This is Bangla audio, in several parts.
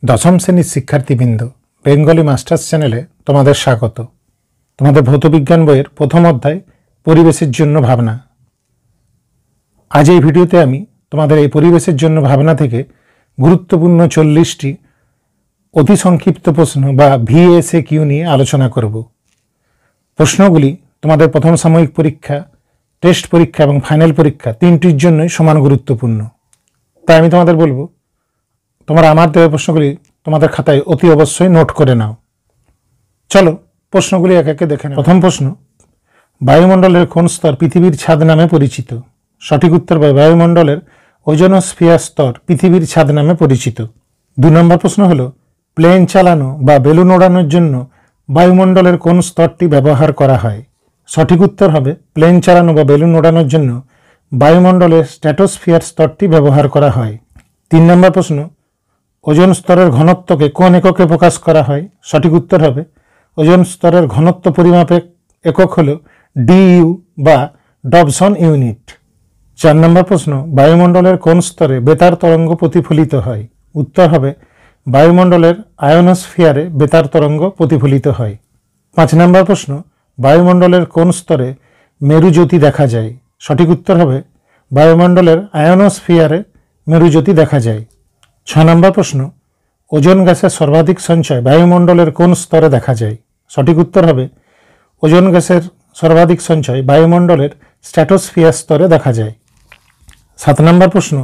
দশম শ্রেণীর শিক্ষার্থীবৃন্দ, বেঙ্গলি মাস্টার্স চ্যানেলে তোমাদের স্বাগত। তোমাদের ভৌতবিজ্ঞান বইয়ের প্রথম অধ্যায় পরিবেশের জন্য ভাবনা। আজ এই ভিডিওতে আমি তোমাদের এই পরিবেশের জন্য ভাবনা থেকে গুরুত্বপূর্ণ 40টি অতি সংক্ষিপ্ত প্রশ্ন বা VSQ নিয়ে আলোচনা করব। প্রশ্নগুলি তোমাদের প্রথম সাময়িক পরীক্ষা, টেস্ট পরীক্ষা এবং ফাইনাল পরীক্ষা তিনটির জন্যই সমান গুরুত্বপূর্ণ। তাই আমি তোমাদের বলবো, তোমরা আমার দেওয়া প্রশ্নগুলি তোমাদের খাতায় অতি অবশ্যই নোট করে নাও। চলো প্রশ্নগুলি এক একে দেখে নাও। প্রথম প্রশ্ন, বায়ুমণ্ডলের কোন স্তর পৃথিবীর ছাদ নামে পরিচিত? সঠিক উত্তর হবে বায়ুমণ্ডলের ওজোনোস্ফিয়ার স্তর পৃথিবীর ছাদ নামে পরিচিত। 2 নম্বর প্রশ্ন হলো, প্লেন চালানো বা বেলুন ওড়ানোর জন্য বায়ুমণ্ডলের কোন স্তরটি ব্যবহার করা হয়? সঠিক উত্তর হবে প্লেন চালানো বা বেলুন ওড়ানোর জন্য বায়ুমণ্ডলের স্ট্র্যাটোস্ফিয়ার স্তরটি ব্যবহার করা হয়। 3 নম্বর প্রশ্ন, ওজোন স্তরের ঘনত্বকে কোন এককে প্রকাশ করা হয়? সঠিক উত্তর হবে ওজোন স্তরের ঘনত্ব পরিমাপের একক হল DU বা ডবসন ইউনিট। 4 নম্বর প্রশ্ন, বায়ুমণ্ডলের কোন স্তরে বেতার তরঙ্গ প্রতিফলিত হয়? উত্তর হবে বায়ুমণ্ডলের আয়োনোস্ফিয়ারে বেতার তরঙ্গ প্রতিফলিত হয়। 5 নম্বর প্রশ্ন, বায়ুমণ্ডলের কোন স্তরে মেরুজ্যোতি দেখা যায়? সঠিক উত্তর হবে বায়ুমণ্ডলের আয়োনোস্ফিয়ারে মেরুজ্যোতি দেখা যায়। 6 নম্বর প্রশ্ন, ওজোন গ্যাসের সর্বাধিক সঞ্চয় বায়ুমণ্ডলের কোন স্তরে দেখা যায়? সঠিক উত্তর হবে ওজোন গ্যাসের সর্বাধিক সঞ্চয় বায়ুমণ্ডলের স্ট্র্যাটোস্ফিয়ার স্তরে দেখা যায়। 7 নম্বর প্রশ্ন,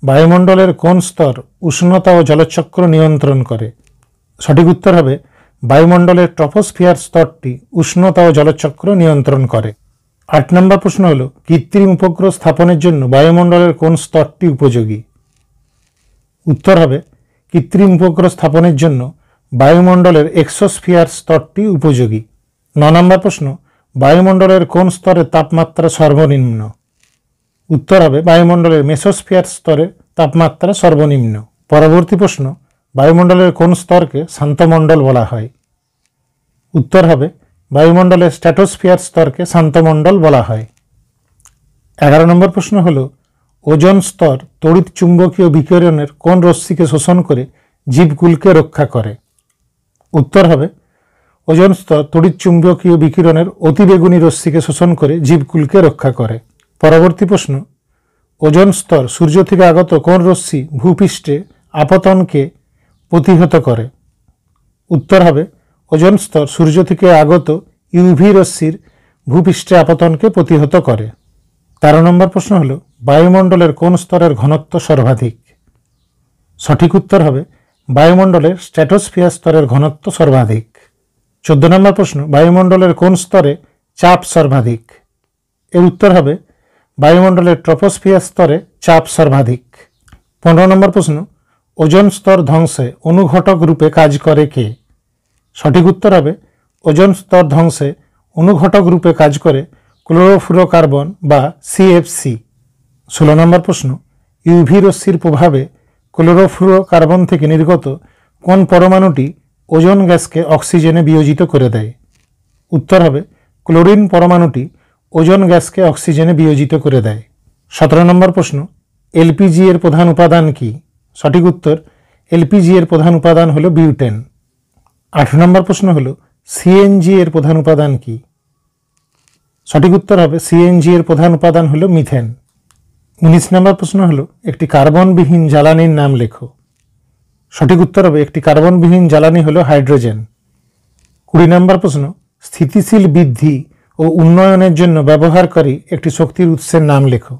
বায়ুমণ্ডলের কোন স্তর উষ্ণতা ও জলচক্র নিয়ন্ত্রণ করে? সঠিক উত্তর হবে বায়ুমণ্ডলের ট্রপোস্ফিয়ার স্তরটি উষ্ণতা ও জলচক্র নিয়ন্ত্রণ করে। 8 নম্বর প্রশ্ন হলো, কৃত্রিম উপগ্রহ স্থাপনের জন্য বায়ুমণ্ডলের কোন স্তরটি উপযোগী? উত্তর হবে কৃত্রিম উপগ্রহ স্থাপনের জন্য বায়ুমণ্ডলের এক্সোস্ফিয়ার স্তরটি উপযোগী। 9 নম্বর প্রশ্ন, বায়ুমণ্ডলের কোন স্তরে তাপমাত্রা সর্বনিম্ন? উত্তর হবে বায়ুমণ্ডলের মেসোস্ফিয়ার স্তরে তাপমাত্রা সর্বনিম্ন। পরবর্তী প্রশ্ন, বায়ুমণ্ডলের কোন স্তরকে শান্তমণ্ডল বলা হয়? উত্তর হবে বায়ুমণ্ডলের স্ট্র্যাটোস্ফিয়ার স্তরকে শান্তমণ্ডল বলা হয়। 11 নম্বর প্রশ্ন হলো, ওজোন স্তর তড়িৎ চুম্বকীয় বিকিরণের কোন রশ্মিকে শোষণ করে জীবকুলকে রক্ষা করে? উত্তর হবে ওজোন স্তর তড়িৎ চুম্বকীয় বিকিরণের অতিবেগুনি রশ্মিকে শোষণ করে জীবকুলকে রক্ষা করে। পরবর্তী প্রশ্ন, ওজোন স্তর সূর্য থেকে আগত কোন রশ্মি ভূপৃষ্ঠে আপতনকে প্রতিহত করে? উত্তর হবে ওজোন স্তর সূর্য থেকে আগত UV রশ্মির ভূপৃষ্ঠে আপতনকে প্রতিহত করে। 13 নম্বর প্রশ্ন হলো, বায়ুমণ্ডলের কোন স্তরের ঘনত্ব সর্বাধিক? সঠিক উত্তর হবে বায়ুমণ্ডলের স্ট্র্যাটোস্ফিয়ার স্তরের ঘনত্ব সর্বাধিক। 14 নম্বর প্রশ্ন, বায়ুমণ্ডলের কোন স্তরে চাপ সর্বাধিক? এর উত্তর হবে বায়ুমণ্ডলের ট্রপোস্ফিয়ার স্তরে চাপ সর্বাধিক। 15 নম্বর প্রশ্ন, ওজোন স্তর ধ্বংসে অনুঘটক রূপে কাজ করে কে? সঠিক উত্তর হবে ওজোন স্তর ধ্বংসে অনুঘটক রূপে কাজ করে ক্লোরোফ্লুরোকার্বন বা CFC। 16 নম্বর প্রশ্ন, UV রশ্মির প্রভাবে ক্লোরোফ্লুরোকার্বন থেকে নির্গত কোন পরমাণুটি ওজোন গ্যাসকে অক্সিজেনে বিয়োজিত করে দেয়? উত্তর হবে ক্লোরিন পরমাণুটি ওজোন গ্যাসকে অক্সিজেনে বিয়োজিত করে দেয়। 17 নম্বর প্রশ্ন, LPG এর প্রধান উপাদান কি? সঠিক উত্তর LPG এর প্রধান উপাদান হলো বিউটেন। 18 নম্বর প্রশ্ন হলো, CNG এর প্রধান উপাদান কি? সঠিক উত্তর হবে CNG এর প্রধান উপাদান হলো মিথেন। 19 নম্বর প্রশ্ন হলো, একটি কার্বনবিহীন জ্বালানির নাম লেখো। সঠিক উত্তর হবে একটি কার্বনবিহীন জ্বালানি হলো হাইড্রোজেন। 20 নম্বর প্রশ্ন, স্থিতিশীল বৃদ্ধি ও উন্নয়নের জন্য ব্যবহারকারী একটি শক্তির উৎসের নাম লেখো।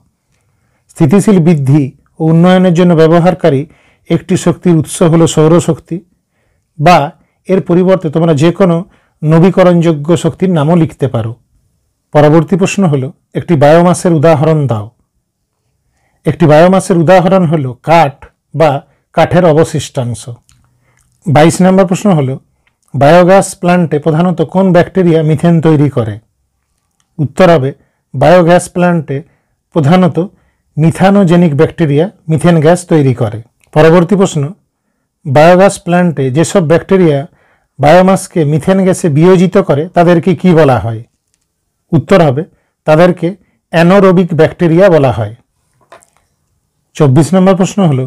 স্থিতিশীল বৃদ্ধি ও উন্নয়নের জন্য ব্যবহারকারী একটি শক্তির উৎস হলো সৌরশক্তি, বা এর পরিবর্তে তোমরা যে কোনো নবীকরণযোগ্য শক্তির নামও লিখতে পারো। পরবর্তী প্রশ্ন হলো, একটি বায়োমাসের উদাহরণ দাও। একটি বায়োমাসের উদাহরণ হলো কাঠ বা কাঠের অবশিষ্টাংশ। 22 নম্বর প্রশ্ন হলো, বায়োগ্যাস প্ল্যান্টে প্রধানত কোন ব্যাকটেরিয়া মিথেন তৈরি করে? উত্তর হবে বায়োগ্যাস প্ল্যান্টে প্রধানত মিথানোজেনিক ব্যাকটেরিয়া মিথেন গ্যাস তৈরি করে। পরবর্তী প্রশ্ন, বায়োগ্যাস প্ল্যান্টে যেসব ব্যাকটেরিয়া বায়োমাসকে মিথেন গ্যাসে বিয়োজিত করে তাদেরকে কি বলা হয়? উত্তর হবে তাদেরকে অ্যানোরোবিক ব্যাকটেরিয়া বলা হয়। 24 নম্বর প্রশ্ন হলো,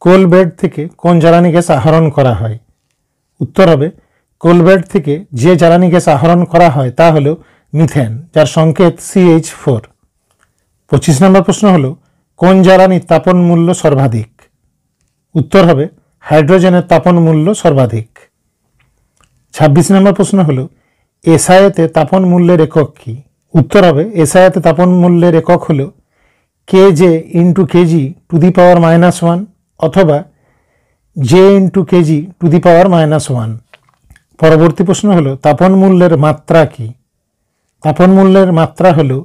কোল বেড থেকে কোন জ্বালানি গ্যাস আহরণ করা হয়? উত্তর হবে কোল বেড থেকে যে জ্বালানি গ্যাস আহরণ করা হয় তা হলো মিথেন, যার সংকেত CH4। 25 নম্বর প্রশ্ন হলো কোন জ্বালানির তাপন মূল্য সর্বাধিক? উত্তর হবে হাইড্রোজেনের তাপন মূল্য সর্বাধিক। 26 নম্বর প্রশ্ন হলো এসআইতে তাপন মূল্যের একক কি? উত্তর হবে এসআইতে তাপন মূল্যের একক হলো kJ into kg to the power -1 অথবা J into kg to the power -1। পরবর্তী প্রশ্ন হলো তাপন মূল্যের মাত্রা কি? তাপন মূল্যের মাত্রা হলো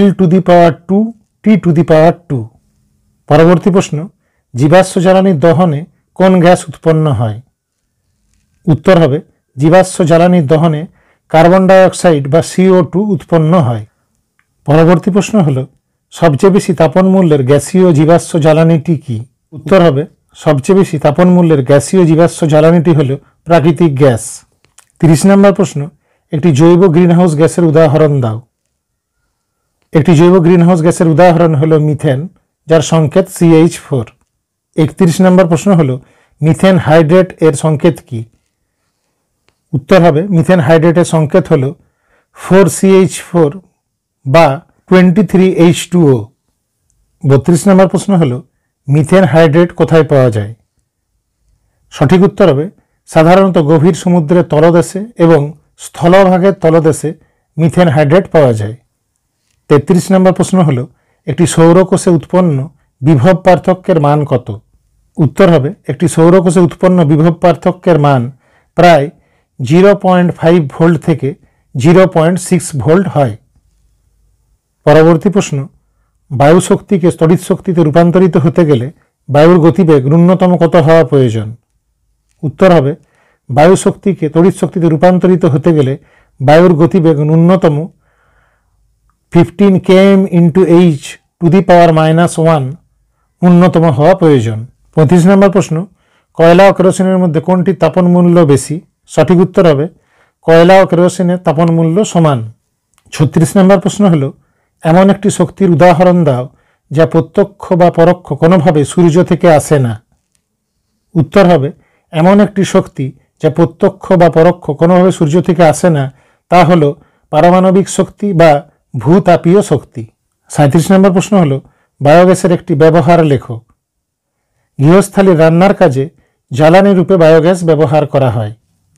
L to the power 2 T to the power 2। পরবর্তী প্রশ্ন জীবাশ্ম জ্বালানির দহনে কোন গ্যাস উৎপন্ন হয়? উত্তর হবে জীবাশ্ম জ্বালানির দহনে কার্বন ডাইঅক্সাইড বা CO2 উৎপন্ন হয়। পরবর্তী প্রশ্ন হলো সবচেয়ে বেশি তাপন মূল্যের গ্যাসীয় জীবাশ্ম জ্বালানিটি কি? উত্তর হবে সবচেয়ে বেশি তাপন মূল্যের গ্যাসীয় জীবাশ্ম জ্বালানিটি হলো প্রাকৃতিক গ্যাস। 30 নম্বর প্রশ্ন একটি জৈব গ্রিনহাউস গ্যাসের উদাহরণ দাও। একটি জৈব গ্রিনহাউস গ্যাসের উদাহরণ হলো মিথেন, যার সংকেত CH4। 31 নম্বর প্রশ্ন হলো মিথেন হাইড্রেট এর সংকেত কি? উত্তর হবে মিথেন হাইড্রেটের সংকেত হলো 4CH4 বা 23H2O। 32 নম্বর প্রশ্ন হলো মিথেন হাইড্রেট কোথায় পাওয়া যায়? সঠিক উত্তর হবে সাধারণত গভীর সমুদ্রের তলদেশে এবং স্থলভাগের তলদেশে মিথেন হাইড্রেট পাওয়া যায়। 33 নম্বর প্রশ্ন হলো একটি সৌরকোষে উৎপন্ন বিভব পার্থক্যের মান কত? উত্তর হবে একটি সৌরকোষে উৎপন্ন বিভব পার্থক্যের মান প্রায় 0.5 ভোল্ট থেকে 0.6 ভোল্ট হয়। পরবর্তী প্রশ্ন বায়ু শক্তিকে তড়িৎ শক্তিতে রূপান্তরিত হতে গেলে বায়ুর গতিবেগ ন্যূনতম কত হওয়া প্রয়োজন? উত্তর হবে বায়ু শক্তিকে তড়িৎ শক্তিতে রূপান্তরিত হতে গেলে বায়ুর গতিবেগ ন্যূনতম 15 km × h two the power -1 ন্যূনতম হওয়া প্রয়োজন। 35 নম্বর প্রশ্ন কয়লা ও কেরোসিনের মধ্যে কোনটির তাপন মূল্য বেশি? সঠিক উত্তর হবে কয়লা ও কেরোসিনের তাপন মূল্য সমান। 36 নম্বর প্রশ্ন হলো এমন একটি শক্তির উদাহরণ দাও যা প্রত্যক্ষ বা পরোক্ষ কোনোভাবে সূর্য থেকে আসে না। উত্তর হবে এমন একটি শক্তি যা প্রত্যক্ষ বা পরোক্ষ কোনোভাবে সূর্য থেকে আসে না তা হলো পারমাণবিক শক্তি বা ভূতাপীয় শক্তি। 37 নম্বর প্রশ্ন হলো বায়োগ্যাসের একটি ব্যবহার লেখো। গৃহস্থালী রান্নার কাজে জ্বালানি রূপে বায়োগ্যাস ব্যবহার করা হয়।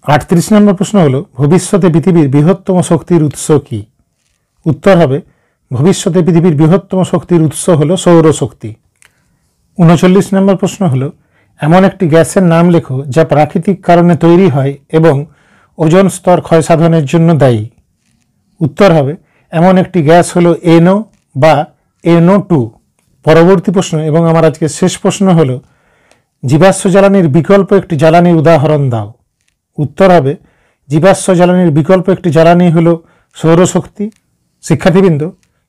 38 নম্বর প্রশ্ন হলো ভবিষ্যতে পৃথিবীর বৃহত্তম শক্তির উৎস কি? উত্তর হবে ভবিষ্যতে পৃথিবীর বৃহত্তম শক্তির উৎস হলো সৌরশক্তি। 39 নম্বর প্রশ্ন হলো এমন একটি গ্যাসের নাম লেখো যা প্রাকৃতিক কারণে তৈরি হয় এবং ওজোন স্তর ক্ষয়সাধনের জন্য দায়ী। উত্তর হবে এমন একটি গ্যাস হলো NO বা NO2। পরবর্তী প্রশ্ন এবং আমার আজকে শেষ প্রশ্ন হলো জীবাশ্ম জ্বালানির বিকল্প একটি জ্বালানির উদাহরণ দাও। উত্তর হবে জীবাশ্ম জ্বালানির বিকল্প একটি জ্বালানি হলো সৌরশক্তি। শিক্ষার্থীবৃন্দ,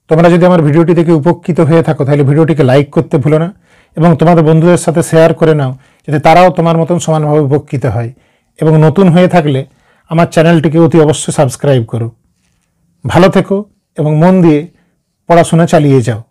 তোমরা যদি আমার ভিডিওটি দেখে উপকৃত হয়ে থাকো তাহলে ভিডিওটিকে লাইক করতে ভুলো না এবং তোমাদের বন্ধুদের সাথে শেয়ার করে নাও যাতে তারাও তোমার মতন সমানভাবে উপকৃত হয়। এবং নতুন হয়ে থাকলে আমার চ্যানেলটিকে অতি অবশ্যই সাবস্ক্রাইব করো। ভালো থেকো এবং মন দিয়ে পড়াশোনা চালিয়ে যাও।